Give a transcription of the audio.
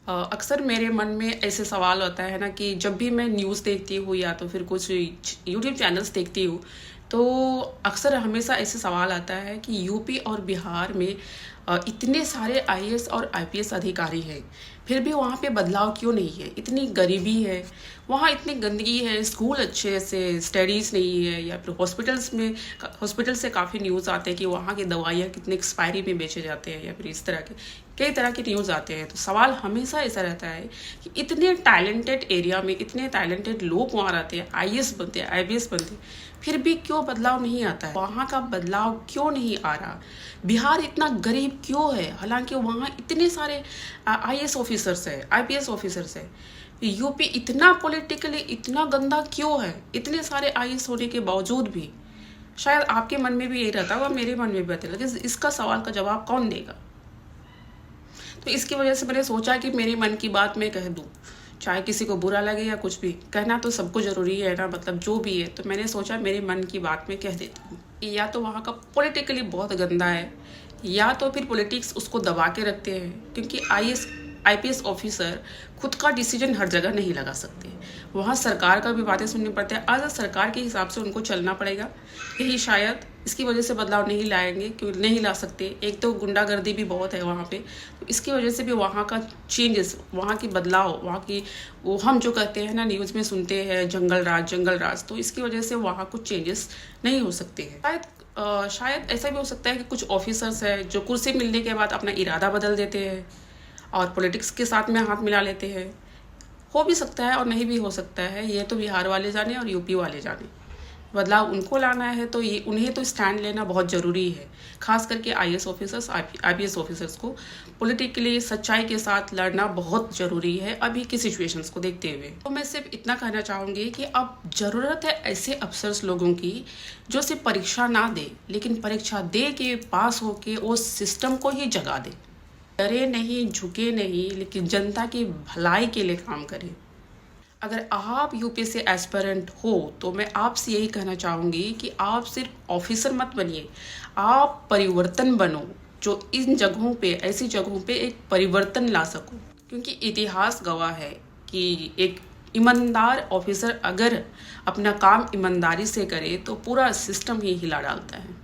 अक्सर मेरे मन में ऐसे सवाल होता है ना कि जब भी मैं न्यूज़ देखती हूँ या तो फिर कुछ यूट्यूब चैनल्स देखती हूँ, तो अक्सर हमेशा ऐसे सवाल आता है कि यूपी और बिहार में इतने सारे आईएएस और आईपीएस अधिकारी हैं, फिर भी वहाँ पे बदलाव क्यों नहीं है? इतनी गरीबी है, वहाँ इतनी गंदगी है, स्कूल अच्छे से स्टडीज़ नहीं है, या फिर हॉस्पिटल से काफ़ी न्यूज़ आते हैं कि वहाँ की दवाइयाँ कितने एक्सपायरी में बेचे जाते हैं, या फिर इस तरह के कई तरह के न्यूज़ आते हैं। तो सवाल हमेशा ऐसा रहता है कि इतने टैलेंटेड एरिया में इतने टैलेंटेड लोग वहाँ रहते हैं, आईएएस बनते हैं, आईपीएस बनते हैं, फिर भी क्यों बदलाव नहीं आता है? वहाँ का बदलाव क्यों नहीं आ रहा? बिहार इतना गरीब क्यों है, हालांकि वहाँ इतने सारे आईएएस ऑफिसर्स है, आईपीएस ऑफिसर्स है? यूपी इतना पॉलिटिकली इतना गंदा क्यों है, इतने सारे आईएएस होने के बावजूद भी? शायद आपके मन में भी यही रहता होगा, मेरे मन में भी रहता है, लेकिन इसका सवाल का जवाब कौन देगा? तो इसकी वजह से मैंने सोचा कि मेरे मन की बात मैं कह दूं, चाहे किसी को बुरा लगे या कुछ भी, कहना तो सबको ज़रूरी है ना, मतलब जो भी है। तो मैंने सोचा मेरे मन की बात मैं कह देती हूँ। या तो वहाँ का पॉलिटिकली बहुत गंदा है, या तो फिर पॉलिटिक्स उसको दबा के रखते हैं, क्योंकि आईपीएस ऑफिसर खुद का डिसीजन हर जगह नहीं लगा सकते। वहाँ सरकार का भी बातें सुननी पड़ती है, आज सरकार के हिसाब से उनको चलना पड़ेगा। यही शायद इसकी वजह से बदलाव नहीं लाएंगे, क्यों नहीं ला सकते। एक तो गुंडागर्दी भी बहुत है वहाँ पे, तो इसकी वजह से भी वहाँ का चेंजेस, वहाँ की बदलाव, वहाँ की वो हम जो कहते हैं ना न्यूज़ में सुनते हैं जंगल राज, तो इसकी वजह से वहाँ कुछ चेंजेस नहीं हो सकते हैं। शायद ऐसा भी हो सकता है कि कुछ ऑफिसर्स हैं जो कुर्सी मिलने के बाद अपना इरादा बदल देते हैं और पॉलिटिक्स के साथ में हाथ मिला लेते हैं। हो भी सकता है और नहीं भी हो सकता है, ये तो बिहार वाले जाने और यूपी वाले जाने। बदलाव उनको लाना है तो ये उन्हें तो स्टैंड लेना बहुत ज़रूरी है, खास करके आईएएस ऑफिसर्स, आईपीएस ऑफिसर्स को पॉलिटिकली सच्चाई के साथ लड़ना बहुत ज़रूरी है अभी की सिचुएशंस को देखते हुए। तो मैं सिर्फ इतना कहना चाहूँगी कि अब ज़रूरत है ऐसे अफसर्स लोगों की जो सिर्फ परीक्षा ना दे, लेकिन परीक्षा दे के पास होके वो सिस्टम को ही जगा दे। डरे नहीं, झुके नहीं, लेकिन जनता की भलाई के लिए काम करें। अगर आप यूपीएससी एस्पिरेंट हो तो मैं आपसे यही कहना चाहूँगी कि आप सिर्फ ऑफिसर मत बनिए, आप परिवर्तन बनो, जो इन जगहों पे, ऐसी जगहों पे एक परिवर्तन ला सको। क्योंकि इतिहास गवाह है कि एक ईमानदार ऑफिसर अगर अपना काम ईमानदारी से करे तो पूरा सिस्टम ही हिला डालता है।